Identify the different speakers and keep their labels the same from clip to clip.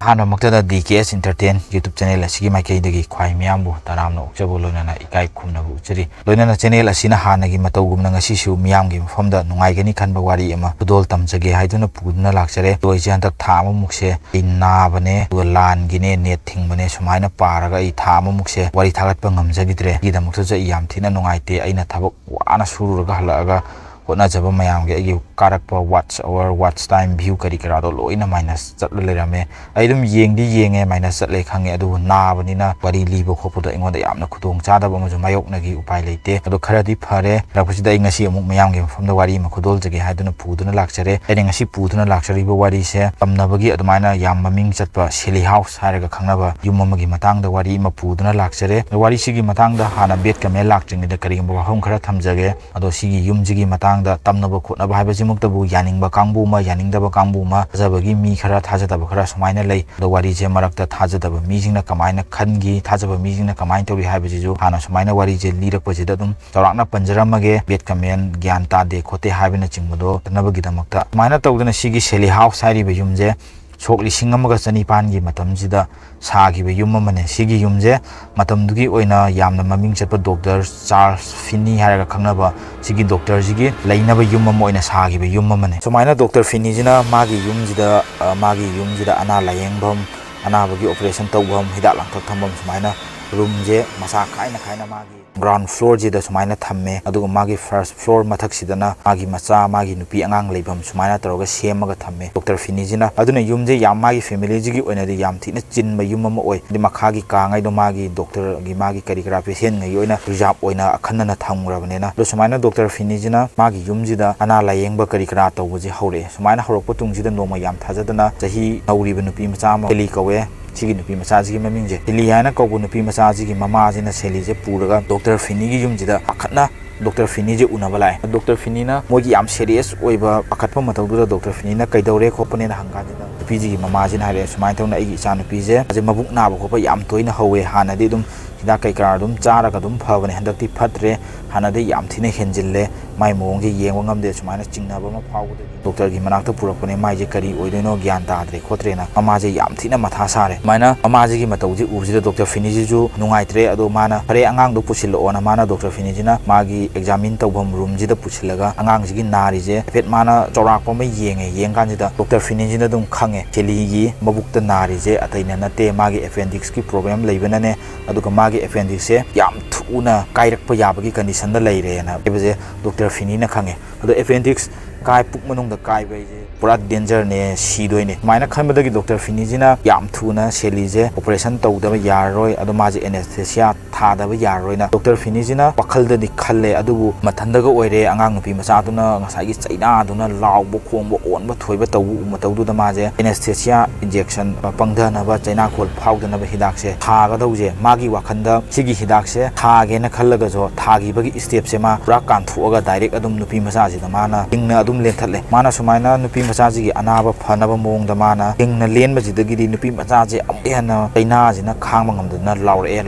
Speaker 1: Hana Muktada DKS Entertain YouTube channel asigi maikaidagi khwai miyambu taramna ukjabu loinana ikai khumnabu uchari loinana channel asina hanagi matawgumna ngasisu miyamgi mafamda nungaigani khanba wari ama budol tamjage haiduna puduna lakchare loije hantak thama mukse inabane langine net thingmane sumaina paraga I thama mukse wari thagatpa ngamjagidre gidamukta ja yam thina nungaite aina thabak wana sururaga halaga hotna jaba mayam ge agi karakpa watch hour watch time view kari karado loina minus chatla lerame aidum yengdi yenge minus chatle khange adu nabanina wari libo khopoda ingonda yamna khudong chadaba amaju mayokna gi upai leite adu kharadi phare rapusida ingasi amuk mayam ge mafamda wari ma khudol jage haiduna puduna lakchare ene ngasi puduna lakchari bo wari se tamnabagi adumaina yam maming chatpa Sellie House haraga khangnaba yum amagi matangda wari ma puduna lakchare wari sigi matangda hana bet kame lakching de kari ngba hom khara thamjage ado sigi yum jigi da tamnaba khotnaba haibaji muktabu yaningba kangbu ma yaningdaba kangbu ma jabagi mi khara thajadaba khara sumaina lei do wari je marakta thajadaba mi jingna kamaina khangi thajaba mi jingna kamaina tori haibaji ju hana sumaina wari je lirakpa je dum chawrakna panjaramage bet kamen gyan ta de khote haibina chingbodo tanabagi damakta sumaina tawdana sigi Sellie House hairi be yumje sok lising amaga chanipan gi matamjida sagibe yum amane sigi yumje matamdugi oina yamna maming chatpa Dr. Charles Finney haraga khangnaba sigi Dr. jigi leinaba yum am oina sagibe yum amane sumaina Dr. Finney jina magi yumjida ana layengbam ana bagi operation tawbam hidak langthak thambam sumaina room je masa khaina magi ground floor jida sumaina thamme aduga magi first floor mathak sidana magi macha magi nupi angang leibam sumaina toroga semaga thamme Dr. Finney jina aduna yumje yam magi family jigi oina di yam thina chinba yum am oi di makhagi ka ngai do magi doctor gi magi kari kara patient ngai oina reserve oina akhanna thamgrabane do sumaina Dr. Finney jina magi yumjida ana layengba kari kara tawbuji hore sumaina horokpa tungjida noma yam thajadana jahi nauriba nupi macha ma Sellie kawe sigi nupi macha jigi mamingje Sellie haina kawbu nupi macha jigi mama jina Sellie je puraga Dr. Finney gi yumjida akhatna Dr. Finney je unaba lai Dr. Finney na mogi yam serious oiba akhatpa matawduda Dr. Finney na kaidore khopane na hangajida nupi jigi mama jina hare sumai tawna igi cha nupi je aje mabuk naba khopa yam toina hawe hanadi dum hida kai kara dum charaga dum phabane handakti phatre hanade yam thina henjille mai mongje yengwa ngamde sumaina chingnaba ma phawude Dr. gi manakta purakpane mai je kari oidoino gyan tadre khotrena mama je yam thina matha sare maina mama je gi matawji ubjida Dr. Finney ji ju nungaitre ado mana pare angang do pusil ona mana Dr. Finney ji na magi examine tawbam room ji da pusilaga angang ji gi nari je pet mana chorakpa ma yengkan ji da Dr. Finney ji na dum khange Sellie gi mabukta nari je ataina nate magi appendix ki problem leibanane aduga magi appendix se yam thuna kairakpa yabagi condition da leire na ebaje Dr. Finney na khange ado appendix kai puk manung da kai bai je pura danger ne sidoi ne maina khanbadagi Dr. Finney jina yam thuna Sellie je operation tawdaba yaroi ado maji anesthesia thadaba yaroi na Dr. Finney jina wakhalda di khalle adubu mathandaga oire angang nupi macha duna ngasai gi chaina duna lawbo khongbo onba thoiba tawu matawdu da maje anesthesia injection pangdana ba chaina khol phawdana ba hidak se thaga dauje magi wakhanda sigi hidak se thage na khallaga jo thagi bagi step se ma pura kan thuaga direct adum nupi macha ji da mana ingna adum lenthatle mana sumaina nupi macha ji anaba phanaba mong da mana ingna len bajidagi di nupi macha ji amena chaina ji na khangba ngamduna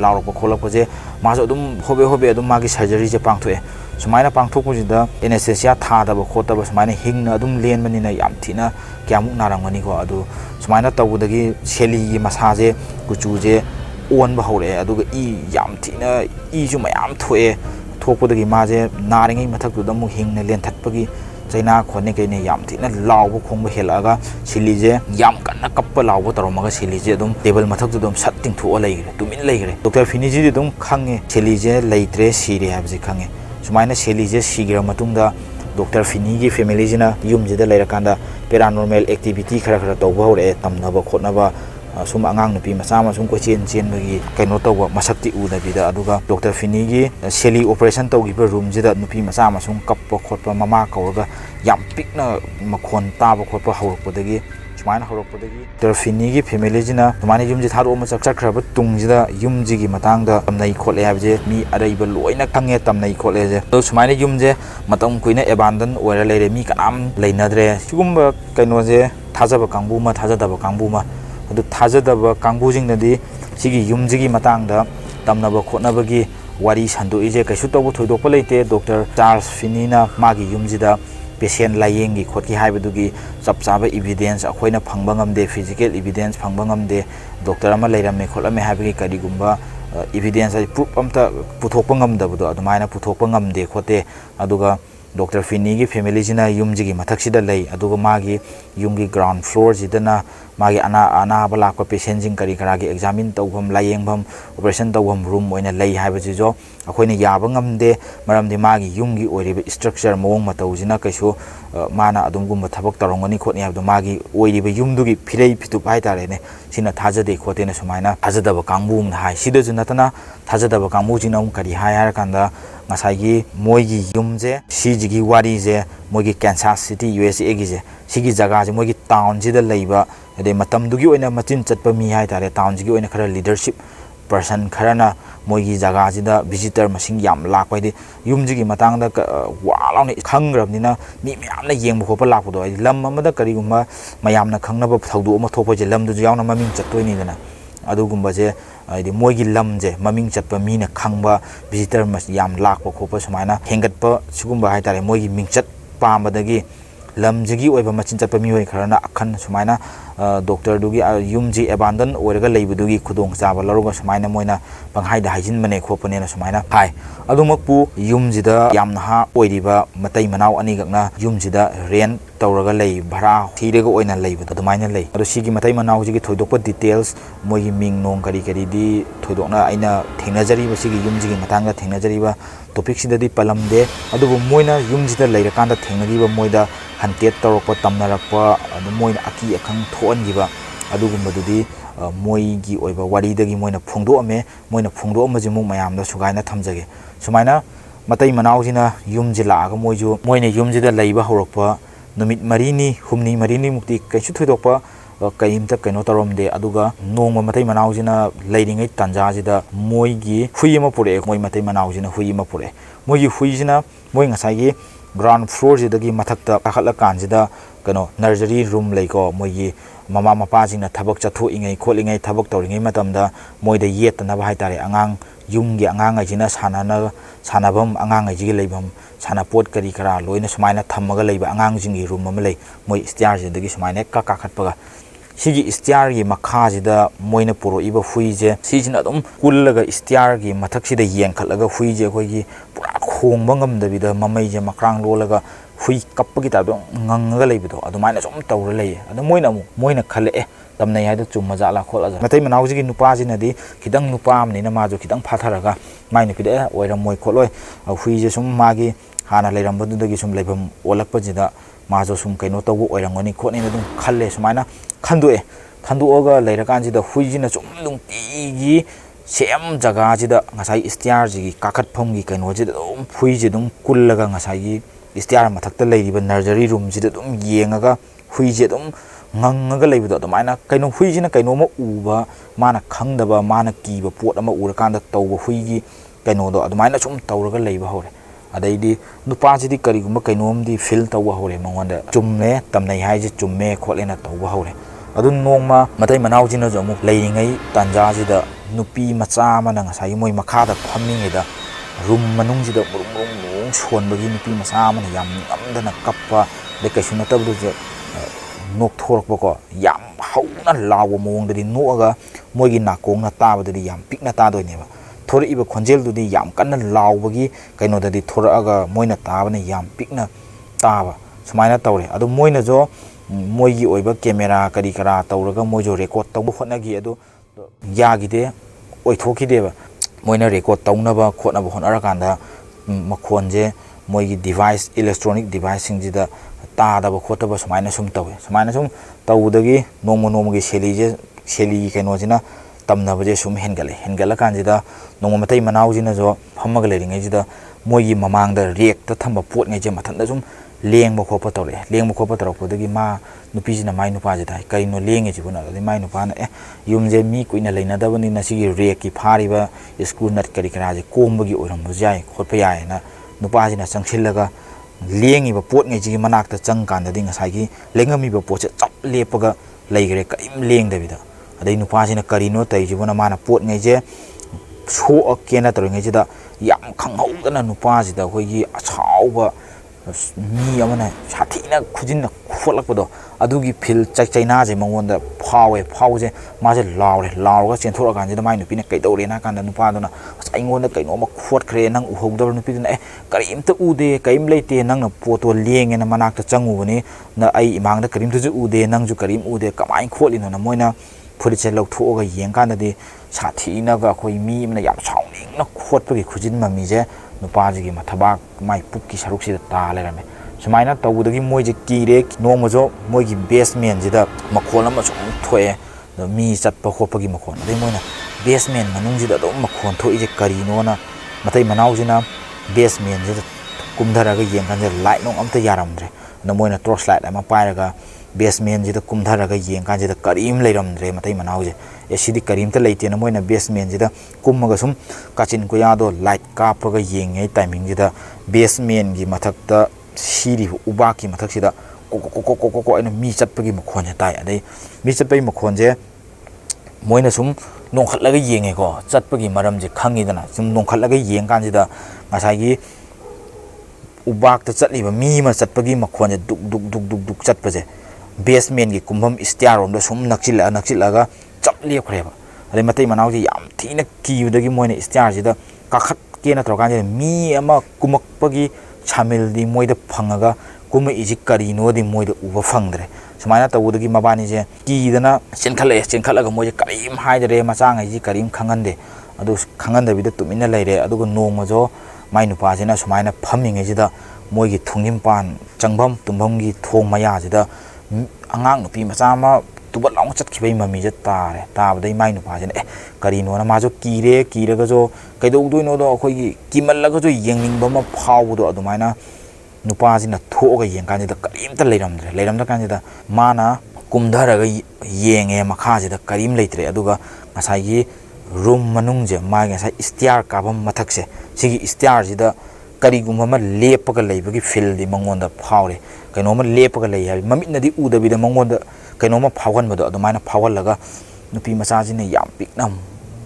Speaker 1: laurpa kholakpa je maso adum hobe adum magi surgery je pangthoe sumaina pangthokpu jida anesthesia thadaba khotaba sumaina hingna adum lenmanina yam thina kyamuk narangani ko adu sumaina tawudagi Sellie gi masaje kuchu je onba hore aduga yam thina ju mayam thoe thokpudagi maje naringai mathaktu da mu hingna lenthatpagi chaina khone kaine yam thina lawbo khongba helaga Sellie je yam kanna kappa lawbo taromaga Sellie je dum table mathaktu dum satting thu leigre tumin leigre Dr. Finney ji dum khange Sellie je leitre siri habji khange sumaina Sellie je sigira matungda Dr. Finney gi family jina yumje da leirakanda paranormal activity khara tawba hore tamnaba khotnaba sum angang nupi macha ma sum ko chen bagi kaino tawba masakti udabida aduga Dr. Finney gi Sellie operation tawgiba room jida nupi macha ma sum kappa khotpa mama kawga yam pikna makhon taba khotpa hawrukpodagi sumaina hawrukpodagi Dr. Finney gi family jina sumaina yumji tharo ma chakhraba tungjida yumji gi matangda tamnai khotle habje mi araiba loina khange tamnai khotle je to sumaina yumje matam kuina abandon oira leire mi kanam leinadre sigumba kaino je thajaba kangbu ma thajadaba kangbu ma adu thajadaba kangbu jingnadi sigi yumjigi matangda tamnaba khotnabagi wari sandu ije kaisu tawbu thoidokpa leite Dr. Charles Finney na magi yumjida patient layeng gi khot ki haibadugi chap chaba evidence akoina phangba ngamde physical evidence phangba ngamde doctor ama leirame khotame haibagi karigumba evidence ai proof amta puthokpa ngamdabdo adumaina puthokpa ngamde khote aduga Dr. Finny की family जिना yum जिगी मथक सिदा लई अदुगा मागी yum की ground floor जिदना मागी अना बला को patient जिंग करी करा के examine तौभम लायेंभम operation तौभम room ओइना लई हाइबे जिजो अखोइना याबा ngamde मरमदि मागी युम की ओइरिबे structure मोंग मतौ जिना कैसो माना अदुमगुम थबक तरंगनी खोटनि हाबदो मागी ओइरिबे युम दुगी फिरei फितुप हाइतारेने सिना थाजदे खोतेने सुमाइना थाजदब कांगबुम हाइ सिदा जुनतना थाजदब कांगबु जिना करी हाइ हार कांदा ngasai moigi yumje sijigi wari je moigi Kansas City USA gi je sigi jaga je moigi town ji da leiba ade matam dugi oina machin chatpa mi hai tare town ji oina khara leadership person khara na moigi jaga ji da visitor masing yam lakpai de yum ji gi matang da walaw ni khangrabni na mi myam na yeng bho pa lakpo do lam amada kari gumba mayam na khangna ba thaudu ma thopa je lam du yaw na maming chattoi ni dana adu gumba je आइदि मोइगी लमजे ममिंग चटपा Meena खंगबा visitor मस याम लाकपा खोपा सुमाइना हेंगटपा सुगुम्बा हाइतारे मोइगी मिंगचट पामबदगी लमजगी ओइबा मचिन चटपा मी होय खरना अखन सुमाइना doctor दुगी युमजी एबांडन ओइरगा लेबदुगी खुदोंग चाबा लरोगा सुमाइना Moina पंगहाइदा hygiene मने खोपनेना सुमाइना हाय अदुमकपु युमजिदा यामना हा ओइरिबा मतै मनाव अनि गकना युमजिदा रेन तौरगा लई भाड़ा थीरेगा ओइना लईबद अदुमाइना लई अदु सिगी मतै मनाव जिगी थोइदोकपा डिटेल्स मोइगी मिंग नोंग करी करी दी थोइदोकना आइना थेंगनाजरीबा सिगी युमजिगी मतांगा थेंगनाजरीबा टॉपिक सिददी पलमदे अदुबु मोइना युमजिदा लैरकांदा थेंगनागिबा मोइदा हंटेट तौरकपा तमनारकपा अदु मोइना अकी अखंग थोअनगिबा अदुगुम्बदुदी मोइगी ओइबा वारीदगी मोइना फोंदोअमे मोइना फोंदोअमजे मु मयामदा सुगाइना थमजगे सुमाइना मतै मनावजिना युमजि लागा मोइजु मोइना युमजिदा लैबा हौरकपा नुमित मरीनी हुमनी मरीनी मुक्ति कैसु थोइदोकपा कईमता कइनो तरमदे अदुगा नोंग मतै मनावजिना लैरिङै तंजाजिदा मोइगी हुइमा पुरे मोइ मतै मनावजिना हुइमा पुरे मोइगी हुइजिना मोइ ngसाइगी ग्राउंड फ्लोर जिदगी मथक्ता काखला कानजिदा कनो नर्सरी रूम लैको मोइगी ममा मपाजिना थबक चथो इंगै खोलिङै थबक तौरिङै मतमदा मोइदा येतना हाइतारे अंगांग युमगी अंगांग आइजिना सानाबम अंगांग आइजिगी लैबम सानापोट करी करा लोइना सुमाइना थम्मगा लैबा अंगांग जिंगी रूम अमा लै मोइ स्टेयर जिदगी सुमाइना काखतपगा सिगी स्टेयर गी मखाजिदा मोइना पुरोइबा हुइजे सिजिना अदुम कुल्लगा स्टेयर गी मथक्सिदा येंखलगा हुइजे खोइगी पुरा खोंबा ngamdabida ममैजे मक्रांग लोलगा हुइ कप्पगी ताबो ngangaga लैबदो अदुमाइना सुम तौर लैये अदु मोइना खले तमनै हाइदा चुम्मा जाला खोलाजा मतै मनावजिगी नुपाजिनादि खिदंग नुपामनिना माजो खिदंग फाथरगा माइना पिदे ओइरा मोइ खोलोय हुइजे सुम मागी हाना लैरमबदुदगी सुम लैबम ओलकपजिदा माजो सुम कइनो तौबो ओइरंगनि खोनिना दुम खल्ले सुमाइना खंदुओगा लैरकानजिदा हुइजिना सुम लुंगतिगी सेम जगह जिदा ngasai स्टेयर जिगी काखतफमगी कइनोजिदा दुम हुइजे दुम कुल्लगा ngasai स्टेयर मथक्ता लैरिबा नर्सरी रूम जिदा दुम येंगागा हुइजे दुम ngangaga leibdo adumana kaino huijina kaino ma uba mana khangdaba mana kiba pot ama urakanda tawba huigi kaino do adumana sum tawraga leiba hore adaidi nupa jidi kariguma kainomdi feel tawba hore mangwanda chumne tamnai haije chumme kholena tawba hore adun nongma matai manaw jina jo amuk leiringai tanja jida nupi macha mana ngasai moi makhada phamningeda room manung jida murung sonbagi nupi macha mana yam amdana kappa de kaisuna tabdu je nok thorokpako yam hauna lawo mongdadi noaga moigi nakongna tabadadi yam pikna tadoineba thoriba khonjel dudi yam kanna lawbagi kaino dadi thoraga moina tabane yam pikna taba sumaina tawre adu moina jo moigi oiba camera kari kara tawraga moijo record tawbu khonagi adu yagide oithokideba moina record tawnaba khonaba honarakanda makhonje moigi device electronic device singjida तादब खोतब सुमाइना सुम तौदगी नोमगी सेली कइनोजिना तमनबजे सुम हेनगल कानजिदा नोम मतै मनावजिना जो फमग लेरिङैजिदा मोइगी ममांगदा rake thumb pot ngैजे मथनदा सुम Laing खोप तौरपदगी मा नुपीजिना माइ नुपाजिदा कइनो लेंगेजिबुना दि माइ नुपाना युमजे मी कुइना लैनदबनि नसिगी rake की फारिबा screw नट करी कराजे कोमबगी ओरमबु जाय खोटप यायना नुपाजिना चंगसिलगा लेंगिबा pot ngैजिगी मनाक्ता चंगकानदि ngasai लेंगमिबा पोचे चप लेपगा लैगरे कइम लेंगदबिदा अदै नुपाजिना करिनो तैजिबुना माना pot ngैजे so अकेना तरङैजिदा yam खंगौदना नुपाजिदा होइगी अछाउबा mi amana sathina khujin kholakpado adugi fil chaina je mangonda phauje maje laure chen thora kan je mai nupi ne kaidore na kan nupa dona aingonda kaino ma khot khre nang uhogdor nupi na karimta ude kaim leite nang na poto lenge na manak ta changu bani na ai imang da karim tu ude nang ju karim ude kamai kholino na moina phuriche loktho ga yeng kan da de sathina ga khoi mi na yam chawning na khot pagi khujin mami je nupa ji gi mathaba mai pukki saruk si ta lerame sumaina tawudagi moije kire nomajo moigi basement jida makhol ama chung thoe mi chatpa khopagi makhon dei moina basement manung jida dom makhon thoi je kari no na matai manau jina basement jida kumdhara ga yeng kan je light nong amta yaramdre na moina torch light ama pairaga basement jida kumdhara ga yeng kan jida karim leiramdre matai manau je esidi karim ta leite na moina basement jida kummaga sum kachin ko yado light kapaga yeng ei timing jida basement gi mathakta siri ubaki mathak sida ko ina mi chatpagi makhon tai adai mi chatpai makhon je moina sum nongkhatlaga yenge ko chatpagi maram je khangi dana sum nongkhatlaga yeng kan jida ngasai gi ubak ta chatliba mi ma chatpagi makhon je duk chatpa je basement gi kumbam stair rom da sum nakchilaga chapli khreba adai matai manau ji yam thina kiudagi moina stair jida kakhat ke na trokan je mi ama kumakpagi chamil di moida phangaga kuma iji karino di moida uba phangdre sumaina tawudagi mabani je kidana chenkhala moje karim haidre machang iji karim khangande adu khanganda bida tumina leire aduga nongmajo mai nupa jena sumaina phamming ejida moigi thungim pan changbam tumbam gi thong maya jida angang nupi macha ma tubat long chat khibai mami je tare tabdai mai nupa jena karino na majo kiraga jo kaido doino do khoi kimallaga jo yengning bama phawdo adumaina nupa jina thoga yeng kan da karim ta leiramda kan da mana kumdharaga yenge makha je da karim leitre aduga ngasai gi room manung je ma ngasai stair ka bam mathak se sigi stair ji da karigumma ma lepaga leibagi feel di mangonda phawre kaino ma lepaga lei ha mamit na di udabi da mangonda kaino ma phawhan bado adumaina phawalaga nupi macha jina yam piknam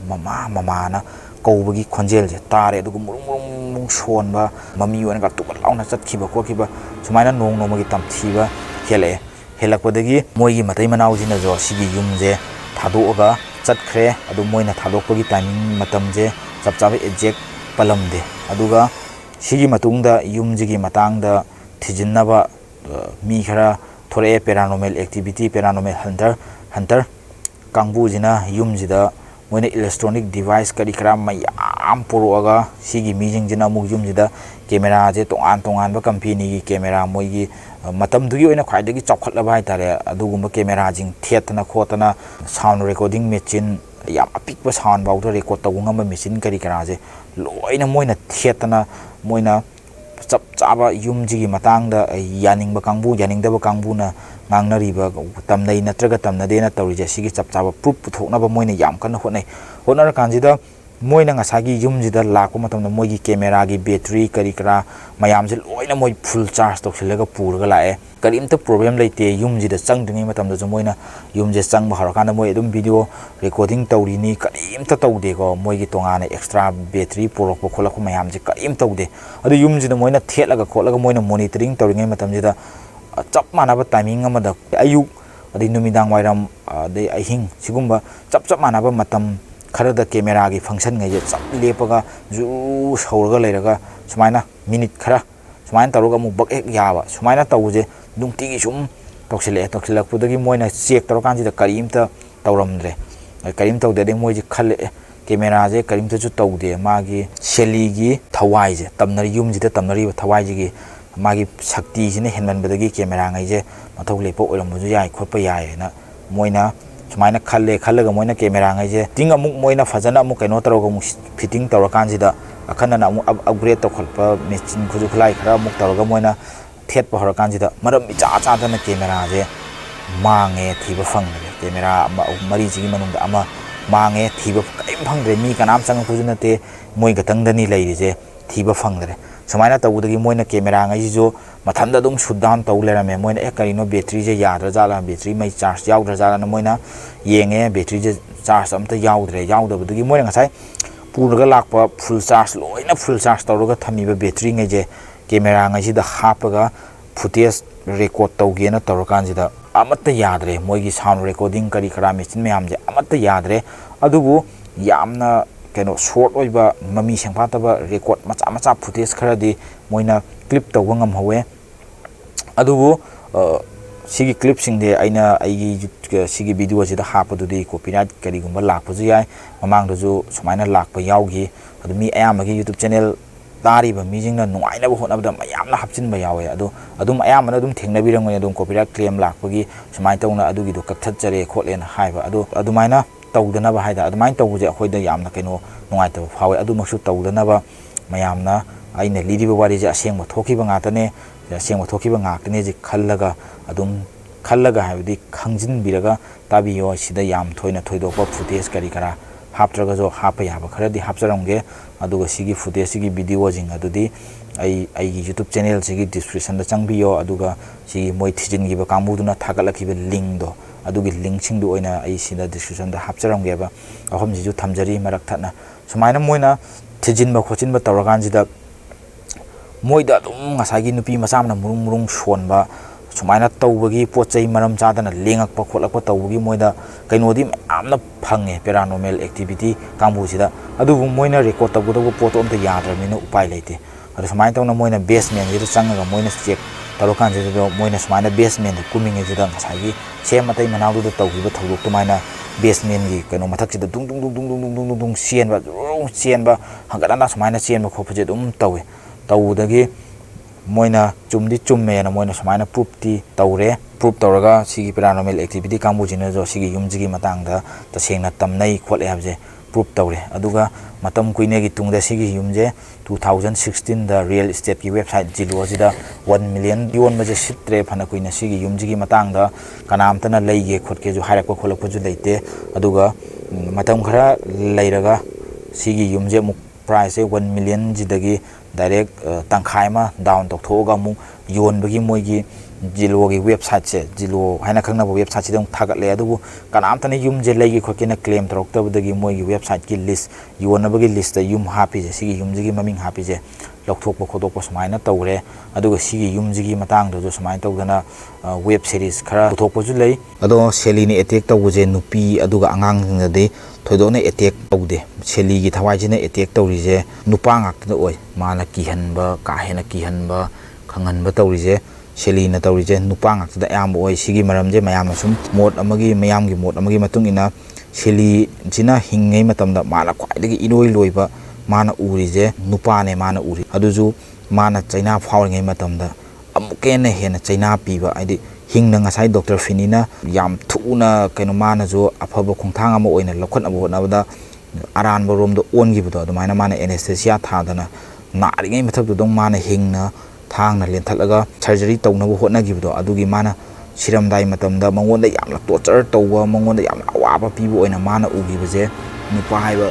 Speaker 1: mama na kौबगी खंजेल जे तारे दुगु मुरुंग सोनबा mummy one का तुक लाउना चतखिबा कोखिबा सुमाइना नोंग नोमगी तमथिबा हेलकपदगी मोइगी मतै मनाउ जिना जो सिगी yum जे थादोगा चतखरे अदु Moina थादोकपगी timing मतम जे चपचाबे exact पलमदे अदुगा सिगी मतुंगदा yum जिगी मतंगदा थिजिनबा मी खरा थोरे paranormal activity paranormal Hunter कांगबु जिना yum जिदा मोइना इलेक्ट्रॉनिक डिवाइस करी खरा मयाम पुरोगा सिगी मीजिंग जिना मुजुम जिदा कैमरा जे तोंगान बा कंपनी की कैमरा मोइगी मतम दुगी ओइना ख्वाइदगी चौखटलबा हाइतारे अदुगुम कैमरा जिंग थेतना खोतना साउंड रिकॉर्डिंग मशीन याम अपिकबा साउंड बाउदो रिकॉर्ड तगुंगम मशीन करी खरा जे लोइना मोइना थेतना मोइना चप चाबा yum जिगी मतंगदा यानिंगबा कांगबु यानिंगदबा कांगबुना ngangnariba tamnai natraga tamnadena tawrije sigi chapchaba proof puthoknaba moina yam kan honar kanjida moina ngasagi yumjida lakpa matamna moigi camera gi battery kari kara mayam je loina moi full charge toksilaga puraga lae karimta problem leite yumjida changdingi matamda jo moina yumje changba harakana moi edum video recording tawrini karimta tawde go moigi tongana extra battery purokpa kholakpa mayam je karim tawde adu yumjida moina thelaga kholaga moina monitoring tawringai matamjida chap manaba timing amada ayuk adi numidang wairam de ahing sigumba chap manaba matam khara da camera gi function ngai je chap lepaga ju sauraga leiraga sumaina minute khara sumaina taruga mu bak ek yaba sumaina tawuje dungti gi sum toksila pudagi moina check tarokan ji da karimta tawramdre karim tawde de moji khale camera je karimta ju tawde magi Sellie gi thawai je tamnari yum ji da tamnari thawai ji gi magi shakti jine henman badagi camera ngai je mathau lepo olamju yai khotpa yai na moina sumaina khallaga moina camera ngai je ting amuk moina fajana amuk kaino taroga mu fitting tawrakan jida akhana na amuk upgrade to kholpa machine khuju khlai khara amuk taroga moina thet pa harakan jida maram cha dana camera je mange thiba phangre camera mari jigi manung da ama mange thiba kaim phangre mi kanam sang khujuna te moi gatang dani leiri je thiba phangre sumaina tawudagi moina camera ngai jo mathanda dum shut down taw lerame moina ekarino battery je yadra jala battery mai charge yaudra jala na moina yenge battery je charge amta yaudabudagi moina ngasai puraga lakpa full charge loina full charge tawraga thamiba battery ngai je camera ngai happaga footage record tawgena tawrakanjida amatta yadre moigi sound recording kari khara machine mayamje amatta yadre adubu yamna keno short oiba mami sengpataba record macha macha footage kharadi moina clip tawba ngamhawe adubu sigi clip singde aina aigi sigi video sida hapadudi copyright kari gumba lakpazu yai mamang doju sumaina lakpa yaugi adu mi ayamagi YouTube channel tariba mijingna nuaina bo honabda mayamna hapchin ba yawe adum ayamana adum thengnabirangoi adum copyright claim lakpagi sumai tawna adugi do kathachare khotlena haiba adumaina tawdana ba haida adumain tawbuje akhoida yamna keno nuaita fawe adumaksu tawdana ba mayamna aina lidiba wari je asengba thokiba ngatane asengba thokiba ngakne je khallaga adum khallaga haibdi khangjin biraga tabiyo sida yam thoina thoidokpa footage kari kara haptraga jo hapa yaba kharadi hapcharamge aduga sigi footage sigi video jing adudi ai YouTube channel sigi description da changbiyo aduga sigi moi thijin giba kamuduna thagalakhiba link do adugi link sing du oina ai sida description da hapcharamge ba ahom ji ju thamjari marak thana sumaina moina thijin ba khochin ba tawragan jida moida dum ngasagi nupi masamna murung shonba sumaina tawbagi pochai maram chadana lengakpa kholakpa tawbagi moida kainodi amna phange paranormal activity kambu sida adubu moina record tawbudabu poto amta yadramina upai leite adu sumaina tawna moina basement jida changaga moina check tawkan jida moina sumaina basement kuminge jida ngasagi sematai manawdu da tawgiba thawdok tumaina basement gi kaino mathak sida dung sienba hangadana sumaina sienba khopje dum tawe tawudagi moina chumdi chumme na moina samaina proof tawraga sigi paranormal activity kambujina jo sigi yumjigi matangda tasengna tamnai khole habje proof tawre aduga matam kuine gi tungda sigi yumje 2016 da real estate ki website jilu ajida 1 million yon baje sitre phana kuina sigi yumjigi matangda kanamtana leige khotke jo harakpa kholakpa ju leite aduga matam khara leiraga sigi yumje muk price 1 million jidagi direct tangkhai ma down tokhoga mu yon bagi moigi jilo gi website se jilo haina khangna bo website sidong thagatle adubu kanam tane yum je legi khokena claim torokta budagi moigi website ki list yon bagi list da yum happy je sigi yum jigi maming happy je lokthokpa khodokpa sumaina tawre aduga sigi yum jigi matang do sumaina tawdana web series khara thokpa ju lei ado Sellie ni attack tawuje nupi aduga angang ngade thoidone attack tawde Sellie gi thawai jine attack tawrije nupa ngak oi mana kihanba kahena kihanba khanganba tawrije Sellie na tawrije nupa ngak da yam oi sigi maramje mayam sum mod amagi mayam gi mod amagi matung ina Sellie jina hingai matamda mala khwaidagi iroi loiba mana urije nupa ne mana uri aduju mana China fawringai matamda amukene hena China piba aidi hingna ngasai doctor finina yam thuna kaino mana jo afaba khongthang ama oina lokhot abo nabada aran borom do ongi budo adumaina mana anesthesia thadana naringai mathak dong mana hingna thangna lenthalaga surgery tawnabu hotnagi budo adugi mana siramdai matamda mangonda yamla torture tawwa mangonda yamla awaba pibu oina mana ugi baje nupa haiba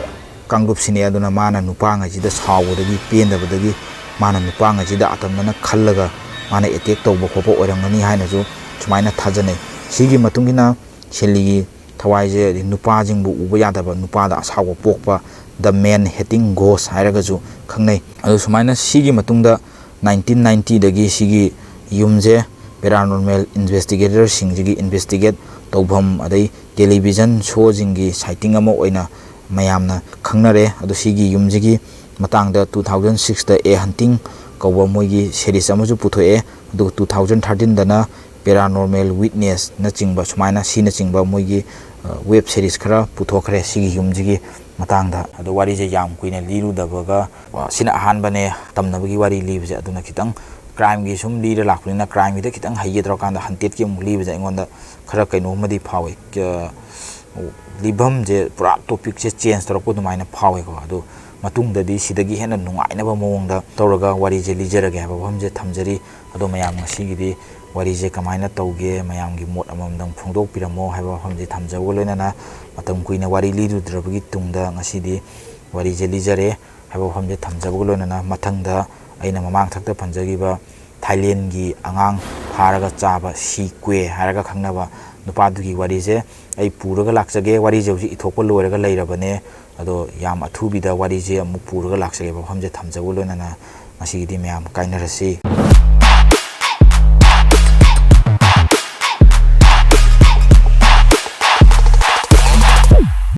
Speaker 1: kangrup sine aduna mana nupa ngajida sawodagi pendabadagi mana nupa ngajida atamna khallaga mana attack tawba khopa orangani haina jo sumaina thajane sigi matungina Sellie thawaije nupa jingbu uba yadaba nupa da asawa pokpa the man hating ghost hairaga ju khangnai adu sumaina sigi matungda 1990 dagi sigi yumje paranormal investigator singjigi investigate tawbam adai television show jingi sighting ama oina mayamna khangnare adu sigi yumjigi matangda 2006 da a hunting kawba moigi series amaju puthoe adu 2013 dana paranormal witness na chingba sumaina sina chingba moigi web series khara puthokre sigi yumjigi matangda adu wari je yam kuina liru dabaga sina ahan bane tamnabagi wari libje aduna kitang crime gi sum lira lakpina crime gi da kitang haye drakanda hantet ki mu libje ingonda khara kaino madi phawe libam je pura topic je change torko dumaina phawe ko adu matung da di sidagi hena nungaina ba mongda tawraga wari je lijerage ba bam je thamjari adu mayam ngasi gi di wari je kamaina tawge mayam gi mot amamdang phongdok piramo haiba bam je thamjago loinana matam kuina wari liru drabagi tungda ngasi di wari je lijare haiba bam je thamjago loinana mathangda aina mamang thakta panjagiba Thailand gi angang pharaga chaba sikwe haraga khangnaba nupadugi wari je ai puraga lakjage wari je ithokpa loiraga leirabane ado yam athubi da wari je amu puraga laksage ba hamje thamjago loinana ꯃꯁꯤꯒꯤꯗꯤ ꯃꯌꯥꯝ ꯀꯥꯏꯅꯔꯁꯤ